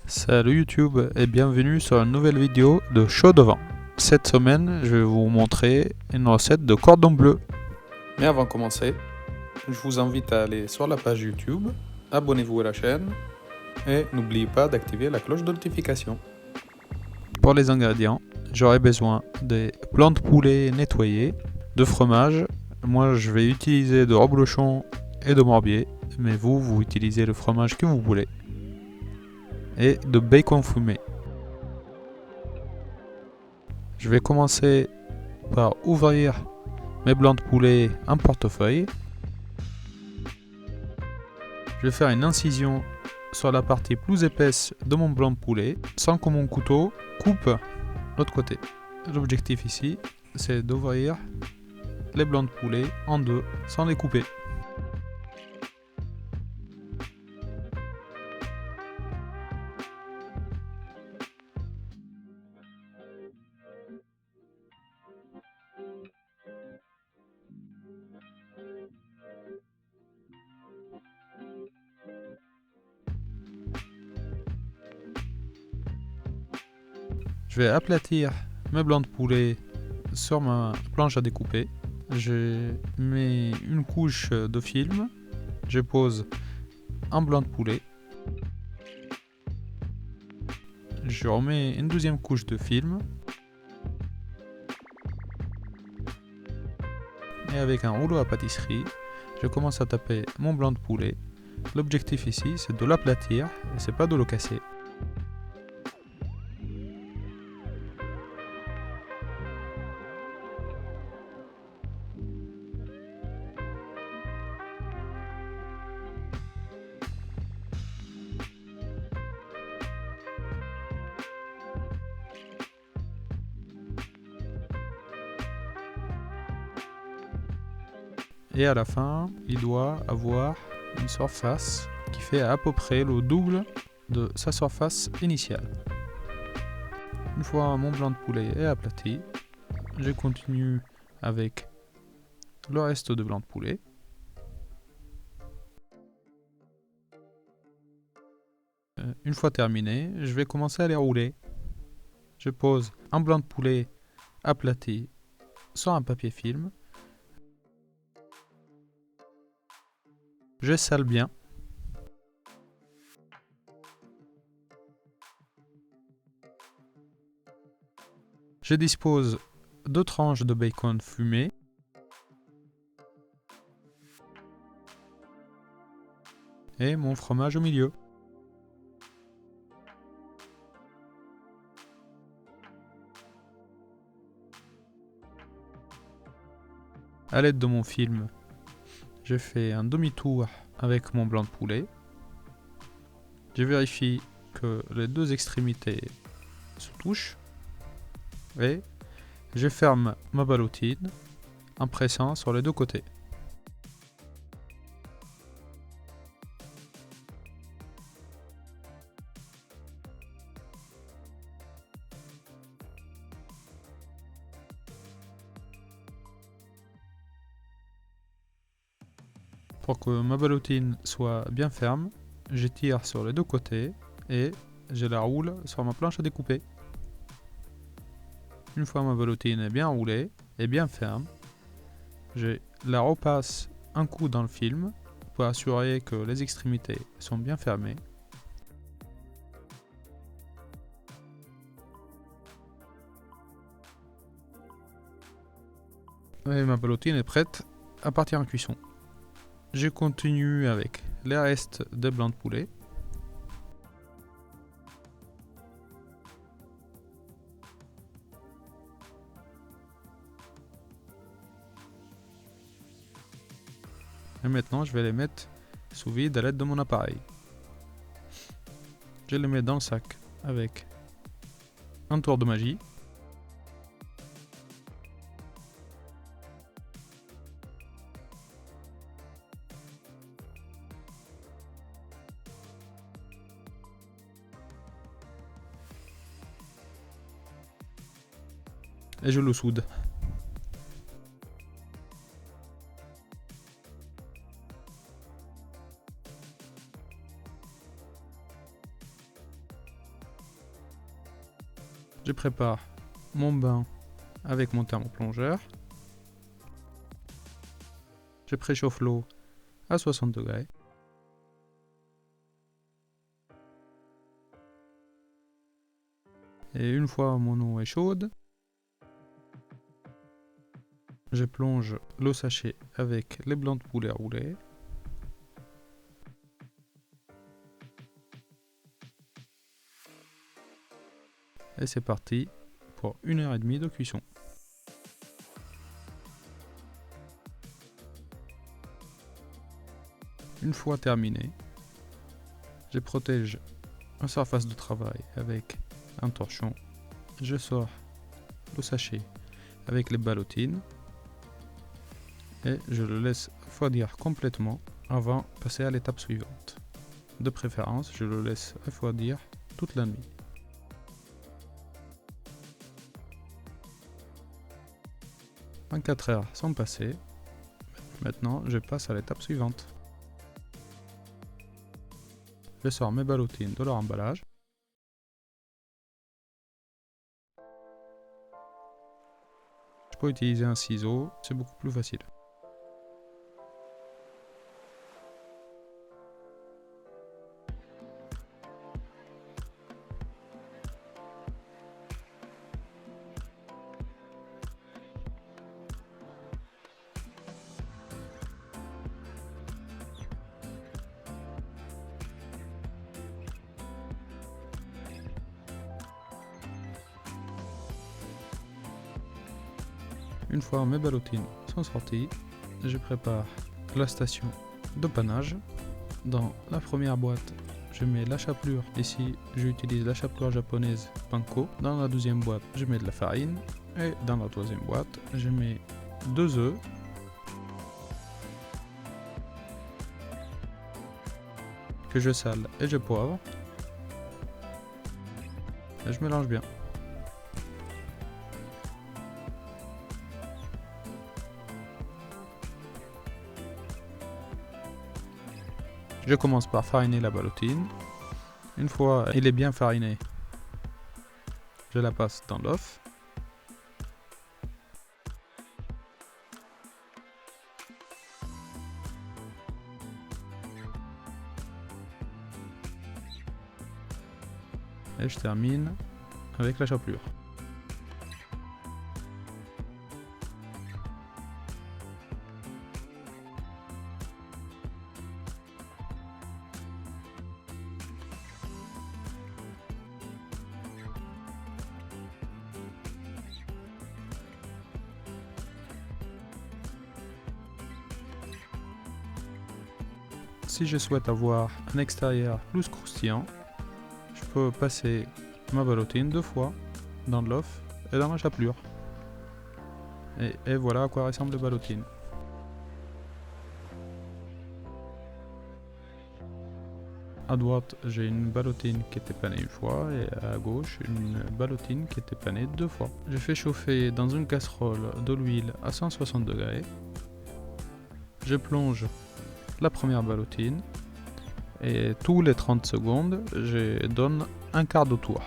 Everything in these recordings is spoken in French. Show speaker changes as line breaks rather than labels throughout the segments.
Salut YouTube et bienvenue sur une nouvelle vidéo de Chaud devant. Cette semaine, je vais vous montrer une recette de cordon bleu. Mais avant de commencer, je vous invite à aller sur la page YouTube, abonnez-vous à la chaîne et n'oubliez pas d'activer la cloche de notification. Pour les ingrédients, j'aurai besoin des blancs de poulet nettoyés, de fromage. Moi, je vais utiliser de reblochon et de morbier, mais vous utilisez le fromage que vous voulez. Et de bacon fumé. Je vais commencer par ouvrir mes blancs de poulet en portefeuille. Je vais faire une incision sur la partie plus épaisse de mon blanc de poulet sans que mon couteau coupe l'autre côté. L'objectif ici, c'est d'ouvrir les blancs de poulet en deux sans les couper. Je vais aplatir mes blancs de poulet sur ma planche à découper. Je mets une couche de film. Je pose un blanc de poulet. Je remets une deuxième couche de film. Et avec un rouleau à pâtisserie, je commence à taper mon blanc de poulet. L'objectif ici, c'est de l'aplatir et c'est pas de le casser. Et à la fin, il doit avoir une surface qui fait à peu près le double de sa surface initiale. Une fois mon blanc de poulet est aplati, je continue avec le reste de blanc de poulet. Une fois terminé, je vais commencer à les rouler. Je pose un blanc de poulet aplati sur un papier film. Je sale bien. Je dispose 2 tranches de bacon fumé. Et mon fromage au milieu. A l'aide de mon film, je fais un demi-tour avec mon blanc de poulet. Je vérifie que les deux extrémités se touchent. Et je ferme ma ballotine en pressant sur les deux côtés. Pour que ma ballotine soit bien ferme, je tire sur les deux côtés et je la roule sur ma planche à découper. Une fois ma ballotine est bien roulée et bien ferme, je la repasse un coup dans le film pour assurer que les extrémités sont bien fermées. Et ma ballotine est prête à partir en cuisson. Je continue avec les restes des blancs de poulet. Et maintenant, je vais les mettre sous vide à l'aide de mon appareil. Je les mets dans le sac avec un tour de magie. Et je le soude. Je prépare mon bain avec mon thermoplongeur. Je préchauffe l'eau à 60 degrés. Et une fois mon eau est chaude, je plonge le sachet avec les blancs de poulet roulés. Et c'est parti pour 1h30 de cuisson. Une fois terminé, je protège la surface de travail avec un torchon. Je sors le sachet avec les ballotines et je le laisse refroidir complètement avant de passer à l'étape suivante. De préférence, je le laisse refroidir toute la nuit. « 24 heures sont passées. Maintenant, je passe à l'étape suivante. Je sors mes ballotines de leur emballage. Je peux utiliser un ciseau, c'est beaucoup plus facile. Une fois mes ballotines sont sorties, je prépare la station de pannage. Dans la première boîte, je mets la chapelure. Ici, j'utilise la chapelure japonaise Panko. Dans la deuxième boîte, je mets de la farine. Et dans la troisième boîte, je mets 2 œufs. Que je sale et je poivre. Et je mélange bien. Je commence par fariner la ballotine. Une fois il est bien fariné, je la passe dans l'œuf. Et je termine avec la chapelure. Si je souhaite avoir un extérieur plus croustillant, je peux passer ma ballotine 2 fois dans l'œuf et dans la chapelure. Et voilà à quoi ressemble la ballotine. À droite, j'ai une ballotine qui était panée une fois et à gauche, une ballotine qui était panée 2 fois. Je fais chauffer dans une casserole de l'huile à 160 degrés. Je plonge la première ballotine et tous les 30 secondes, je donne un quart de tour.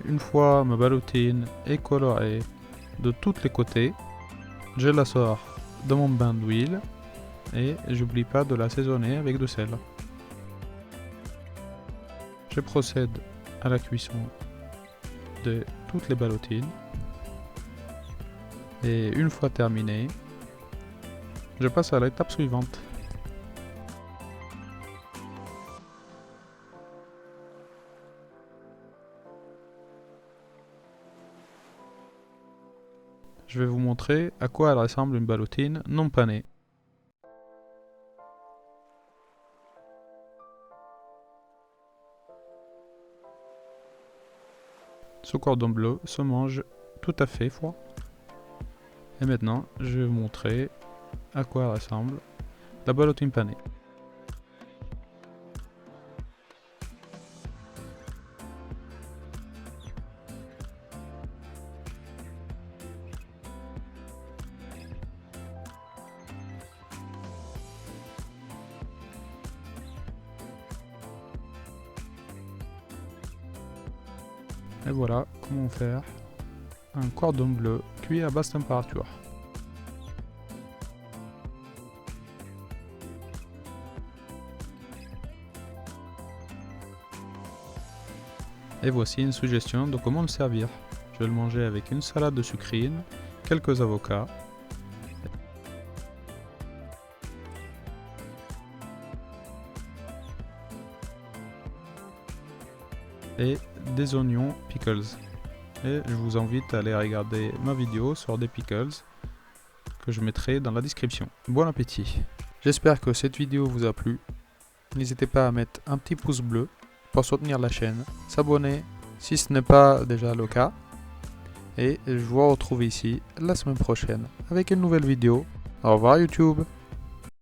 Une fois ma ballotine est colorée de tous les côtés, je la sors de mon bain d'huile et j'oublie pas de l'assaisonner avec du sel. Je procède à la cuisson de toutes les ballotines et une fois terminé, je passe à l'étape suivante. Je vais vous montrer à quoi elle ressemble une ballotine non panée. Ce cordon bleu se mange tout à fait froid. Et maintenant, je vais vous montrer à quoi ressemble la ballotine panée. Et voilà comment faire un cordon bleu cuit à basse température. Et voici une suggestion de comment le servir. Je vais le manger avec une salade de sucrine, quelques avocats, et des oignons pickles. Et je vous invite à aller regarder ma vidéo sur des pickles que je mettrai dans la description. Bon appétit! J'espère que cette vidéo vous a plu. N'hésitez pas à mettre un petit pouce bleu pour soutenir la chaîne, s'abonner si ce n'est pas déjà le cas. Et je vous retrouve ici la semaine prochaine avec une nouvelle vidéo. Au revoir YouTube!